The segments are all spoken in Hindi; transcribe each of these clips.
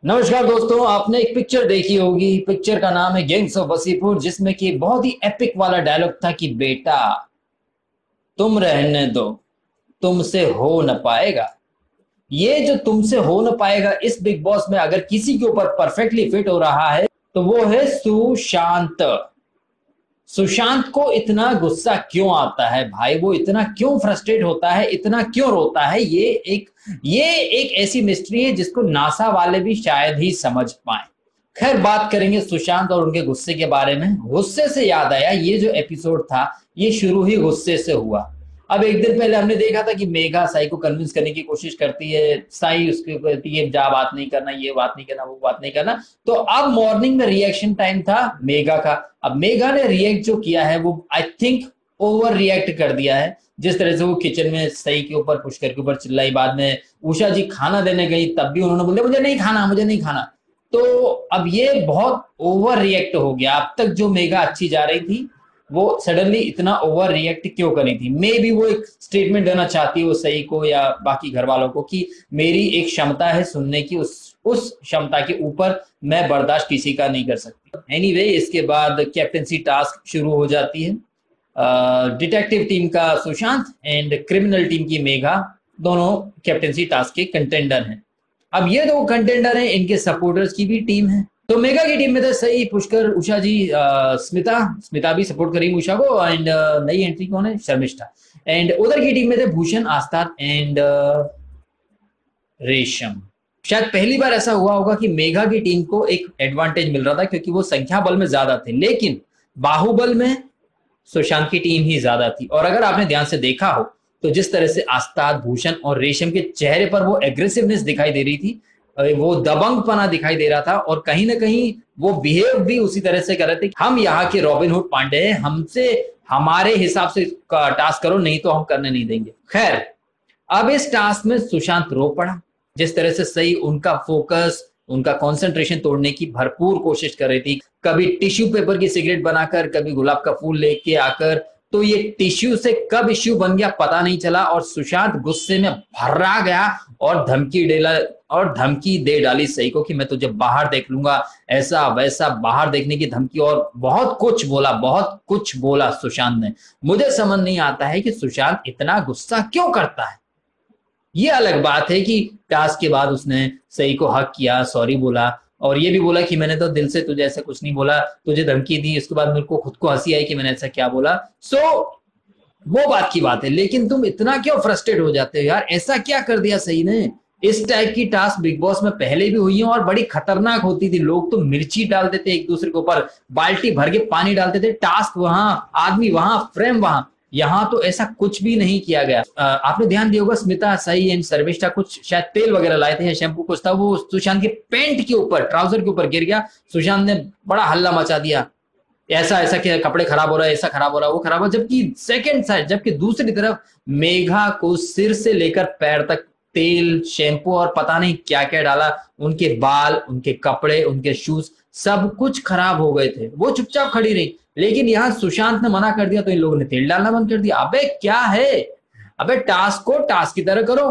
नमस्कार दोस्तों, आपने एक पिक्चर देखी होगी। पिक्चर का नाम है गैंग्स ऑफ वसीपुर, जिसमें कि बहुत ही एपिक वाला डायलॉग था कि बेटा तुम रहने दो, तुमसे हो न पाएगा। ये जो तुमसे हो न पाएगा इस बिग बॉस में अगर किसी के ऊपर परफेक्टली फिट हो रहा है तो वो है सुशांत। सुशांत को इतना गुस्सा क्यों आता है भाई, वो इतना क्यों फ्रस्ट्रेट होता है, इतना क्यों रोता है, ये एक ऐसी मिस्ट्री है जिसको नासा वाले भी शायद ही समझ पाए। खैर, बात करेंगे सुशांत और उनके गुस्से के बारे में। गुस्से से याद आया, ये जो एपिसोड था ये शुरू ही गुस्से से हुआ। अब एक दिन पहले हमने देखा था कि मेघा साई को कन्विंस करने की कोशिश करती है। साई उसके कहती है जा बात नहीं करना, ये बात नहीं करना, वो बात नहीं करना। तो अब मॉर्निंग में रिएक्शन टाइम था मेघा का। अब मेघा ने रिएक्ट जो किया है वो आई थिंक ओवर रिएक्ट कर दिया है। जिस तरह से वो किचन में सई के ऊपर पुष्कर के ऊपर चिल्लाई, बाद में उषा जी खाना देने गई तब भी उन्होंने बोला मुझे नहीं खाना, मुझे नहीं खाना। तो अब ये बहुत ओवर रिएक्ट हो गया। अब तक जो मेघा अच्छी जा रही थी वो सडनली इतना ओवर रिएक्ट क्यों करी थी। मे बी वो एक स्टेटमेंट देना चाहती है वो सही को या बाकी घर वालों को कि मेरी एक क्षमता है सुनने की, उस क्षमता के ऊपर मैं बर्दाश्त किसी का नहीं कर सकती। एनीवे, इसके बाद कैप्टेंसी टास्क शुरू हो जाती है। डिटेक्टिव टीम का सुशांत एंड क्रिमिनल टीम की मेघा दोनों कैप्टेंसी टास्क के कंटेंडर हैं। अब ये दो कंटेंडर हैं, इनके सपोर्टर्स की भी टीम है। तो मेगा की टीम में थे सही, पुष्कर, उषा जी, स्मिता स्मिता भी सपोर्ट करी उषा को, एंड नई एंट्री कौन है, शर्मिष्ठा। एंड उधर की टीम में थे भूषण, आस्था एंड रेशम। शायद पहली बार ऐसा हुआ होगा कि मेघा की टीम को एक एडवांटेज मिल रहा था क्योंकि वो संख्या बल में ज्यादा थे, लेकिन बाहुबल में सुशांत की टीम ही ज्यादा थी। और अगर आपने ध्यान से देखा हो तो जिस तरह से आस्था, भूषण और रेशम के चेहरे पर वो एग्रेसिवनेस दिखाई दे रही थी, वो दबंगपना दिखाई दे रहा था, और कहीं ना कहीं वो बिहेव भी उसी तरह से कर रहे थे। हम यहाँ के रॉबिन हुड पांडे हैं, हमसे हमारे हिसाब से टास्क करो, नहीं तो हम करने नहीं देंगे। खैर, अब इस टास्क में सुशांत रो पड़ा। जिस तरह से सही उनका फोकस, उनका कंसंट्रेशन तोड़ने की भरपूर कोशिश कर रही थी, कभी टिश्यू पेपर की सिगरेट बनाकर, कभी गुलाब का फूल लेके आकर। तो ये टिश्यू से कब इश्यू बन गया पता नहीं चला, और सुशांत गुस्से में भर्रा गया और धमकी दे डाली सही को कि मैं तुझे बाहर देख लूंगा, ऐसा वैसा, बाहर देखने की धमकी, और बहुत कुछ बोला सुशांत ने। मुझे समझ नहीं आता है कि सुशांत इतना गुस्सा क्यों करता है। ये अलग बात है कि टास्क के बाद उसने सही को हक किया, सॉरी बोला, और ये भी बोला कि मैंने तो दिल से तुझे ऐसा कुछ नहीं बोला, तुझे धमकी दी। उसके बाद मेरे को खुद को हंसी आई कि मैंने ऐसा क्या बोला। वो बात की बात है, लेकिन तुम इतना क्यों फ्रस्ट्रेट हो जाते हो यार, ऐसा क्या कर दिया सही ने। इस टाइप की टास्क बिग बॉस में पहले भी हुई है और बड़ी खतरनाक होती थी। लोग तो मिर्ची डालते थे एक दूसरे के ऊपर, बाल्टी भर के पानी डालते थे, टास्क वहां, आदमी वहां, फ्रेम वहां। यहाँ तो ऐसा कुछ भी नहीं किया गया। आपने ध्यान दिया होगा, स्मिता, सही एंड शर्मिष्ठा कुछ शायद तेल वगैरह लाए थे या शैम्पू कुछ था, वो सुशांत के पैंट के ऊपर, ट्राउजर के ऊपर गिर गया। सुशांत ने बड़ा हल्ला मचा दिया, ऐसा ऐसा क्या कपड़े खराब हो रहा है, ऐसा खराब हो रहा है, वो खराब हो। जबकि सेकंड साइड, जबकि दूसरी तरफ मेघा को सिर से लेकर पैर तक तेल, शैम्पू और पता नहीं क्या क्या डाला। उनके बाल, उनके कपड़े, उनके शूज सब कुछ खराब हो गए थे। वो चुपचाप खड़ी रही, लेकिन यहाँ सुशांत ने मना कर दिया तो इन लोगों ने तेल डालना बंद कर दिया। अबे क्या है, अबे टास्क को टास्क की तरह करो।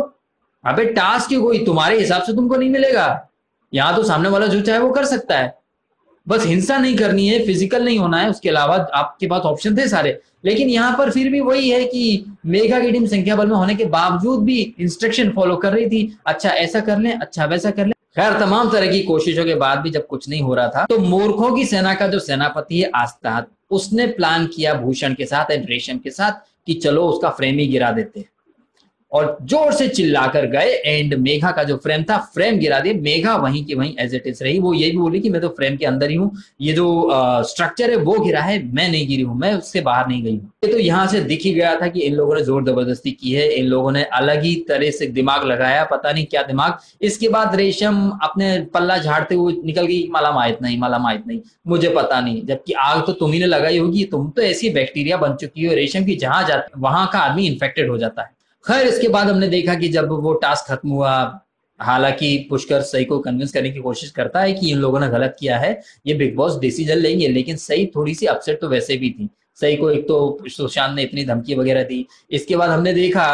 अबे टास्क की कोई तुम्हारे हिसाब से तुमको नहीं मिलेगा। यहाँ तो सामने वाला जो चाहे वो कर सकता है, बस हिंसा नहीं करनी है, फिजिकल नहीं होना है, उसके अलावा आपके पास ऑप्शन थे सारे। लेकिन यहाँ पर फिर भी वही है कि मेघा की टीम संख्या बल में होने के बावजूद भी इंस्ट्रक्शन फॉलो कर रही थी, अच्छा ऐसा कर लें, अच्छा वैसा कर लें। खैर, तमाम तरह की कोशिशों के बाद भी जब कुछ नहीं हो रहा था तो मूर्खों की सेना का जो सेनापति है आस्था, उसने प्लान किया भूषण के साथ एंड रेशम के साथ कि चलो उसका फ्रेम ही गिरा देते हैं, और जोर से चिल्लाकर गए एंड मेघा का जो फ्रेम था, फ्रेम गिरा दिया। मेघा वहीं की वहीं एज इट इज रही। वो ये भी बोली कि मैं तो फ्रेम के अंदर ही हूँ, ये जो स्ट्रक्चर है वो गिरा है, मैं नहीं गिरी हूँ, मैं उससे बाहर नहीं गई हूँ। तो यहाँ से दिख ही गया था कि इन लोगों ने जोर जबरदस्ती की है, इन लोगों ने अलग ही तरह से दिमाग लगाया, पता नहीं क्या दिमाग। इसके बाद रेशम अपने पल्ला झाड़ते हुए निकल गई, माला माहित नहीं, माला माहित नहीं, मुझे पता नहीं। जबकि आग तो तुम ही ने लगाई होगी, तुम तो ऐसी बैक्टीरिया बन चुकी हो रेशम की, जहां जाती वहां का आदमी इन्फेक्टेड हो जाता है। खैर, इसके बाद हमने देखा कि जब वो टास्क खत्म हुआ, हालांकि पुष्कर सही को कन्विंस करने की कोशिश करता है कि इन लोगों ने गलत किया है, ये बिग बॉस डिसीजन लेंगे, लेकिन सही थोड़ी सी अपसेट तो वैसे भी थी। सही को एक तो सुशांत ने इतनी धमकी वगैरह दी। इसके बाद हमने देखा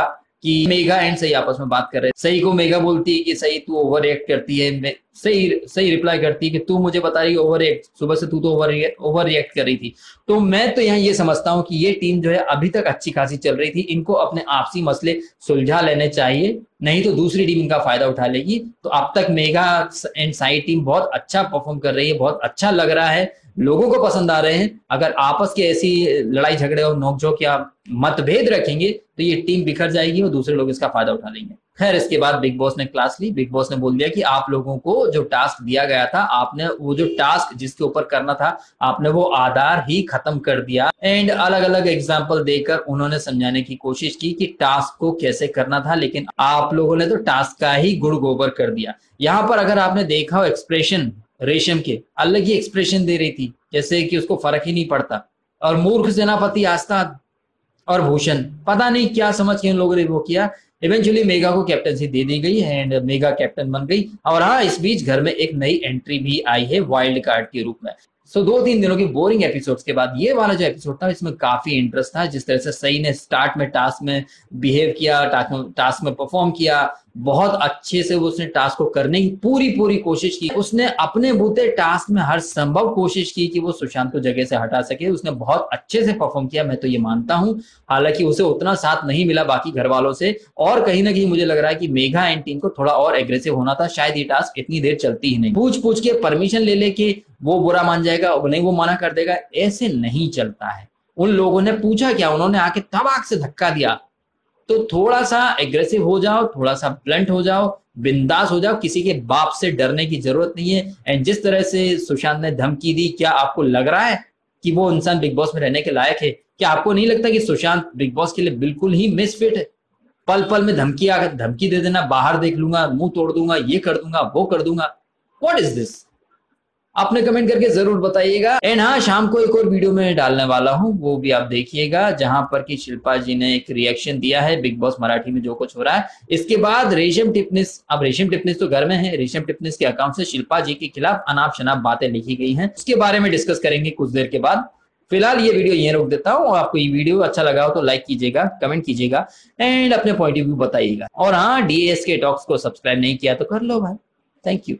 कि मेघा एंड सही आपस में बात कर रहे हैं। सही को मेघा बोलती है कि सही तू ओवर रिएक्ट करती है, सही सही रिप्लाई करती है कि तू मुझे बता रही है ओवर रिएक्ट, सुबह से तू तो ओवर रिएक्ट कर रही थी। तो मैं तो यहाँ ये समझता हूँ कि ये टीम जो है अभी तक अच्छी खासी चल रही थी, इनको अपने आपसी मसले सुलझा लेने चाहिए, नहीं तो दूसरी टीम इनका फायदा उठा लेगी। तो अब तक मेघा एंड साई टीम बहुत अच्छा परफॉर्म कर रही है, बहुत अच्छा लग रहा है, लोगों को पसंद आ रहे हैं। अगर आपस की ऐसी लड़ाई झगड़े और नोकझोंक या मतभेद रखेंगे तो ये टीम बिखर जाएगी और दूसरे लोग इसका फायदा उठा लेंगे। खैर, इसके बाद बिग बॉस ने क्लास ली। बिग बॉस ने बोल दिया कि आप लोगों को जो टास्क दिया गया था, आपने वो जो टास्क जिसके ऊपर करना था, आपने वो आधार ही खत्म कर दिया। एंड अलग अलग एग्जाम्पल देकर उन्होंने समझाने की कोशिश की कि टास्क को कैसे करना था, लेकिन आप लोगों ने तो टास्क का ही गुड़ गोबर कर दिया। यहाँ पर अगर आपने देखा हो एक्सप्रेशन, रेशम के अलग ही एक्सप्रेशन दे रही थी, जैसे कि उसको फर्क ही नहीं पड़ता। और मूर्ख सेनापति आस्था और भूषण, पता नहीं क्या समझ के इन लोगों ने वो किया। इवेंचुअली मेगा को कैप्टनसी दे दी गई एंड मेगा कैप्टन बन गई। और हाँ, इस बीच घर में एक नई एंट्री भी आई है वाइल्ड कार्ड के रूप में। सो 2-3 दिनों के बोरिंग एपिसोड्स के बाद ये वाला जो एपिसोड था, इसमें काफी इंटरेस्ट था। जिस तरह से सही ने स्टार्ट में टास्क में बिहेव किया, टास्क में परफॉर्म किया, बहुत अच्छे से उसने टास्क को करने की पूरी कोशिश की। उसने अपने बूते टास्क में हर संभव कोशिश की कि वो सुशांत को जगह से हटा सके। उसने बहुत अच्छे से परफॉर्म किया, मैं तो ये मानता हूं। हालांकि उसे उतना साथ नहीं मिला बाकी घर वालों से, और कहीं ना कहीं मुझे लग रहा है कि मेघा एंड टीम को थोड़ा और एग्रेसिव होना था। शायद ये टास्क इतनी देर चलती ही नहीं। पूछ के परमिशन ले लेके वो बुरा मान जाएगा, नहीं वो मना कर देगा, ऐसे नहीं चलता है। उन लोगों ने पूछा क्या, उन्होंने आके तबाक से धक्का दिया। तो थोड़ा सा एग्रेसिव हो जाओ, थोड़ा सा ब्लंट हो जाओ, बिंदास हो जाओ, किसी के बाप से डरने की जरूरत नहीं है। एंड जिस तरह से सुशांत ने धमकी दी, क्या आपको लग रहा है कि वो इंसान बिग बॉस में रहने के लायक है? क्या आपको नहीं लगता कि सुशांत बिग बॉस के लिए बिल्कुल ही मिसफिट है? पल पल में धमकी दे देना, बाहर देख लूंगा, मुंह तोड़ दूंगा, ये कर दूंगा, वो कर दूंगा। What is this? आपने कमेंट करके जरूर बताइएगा। एंड हाँ, शाम को एक और वीडियो में डालने वाला हूँ, वो भी आप देखिएगा, जहां पर कि शिल्पा जी ने एक रिएक्शन दिया है बिग बॉस मराठी में जो कुछ हो रहा है। इसके बाद रेशम टिप्पणीस, अब रेशम टिप्पणीस तो घर में है, रेशम टिप्पणीस के अकाउंट से शिल्पा जी के खिलाफ अनाप शनाप बातें लिखी गई हैं, उसके बारे में डिस्कस करेंगे कुछ देर के बाद। फिलहाल ये वीडियो यहीं रोक देता हूँ। आपको ये वीडियो अच्छा लगा हो तो लाइक कीजिएगा, कमेंट कीजिएगा एंड अपने पॉइंट ऑफ व्यू बताइएगा। और हाँ, DSK टॉक्स को सब्सक्राइब नहीं किया तो कर लो भाई। Thank you.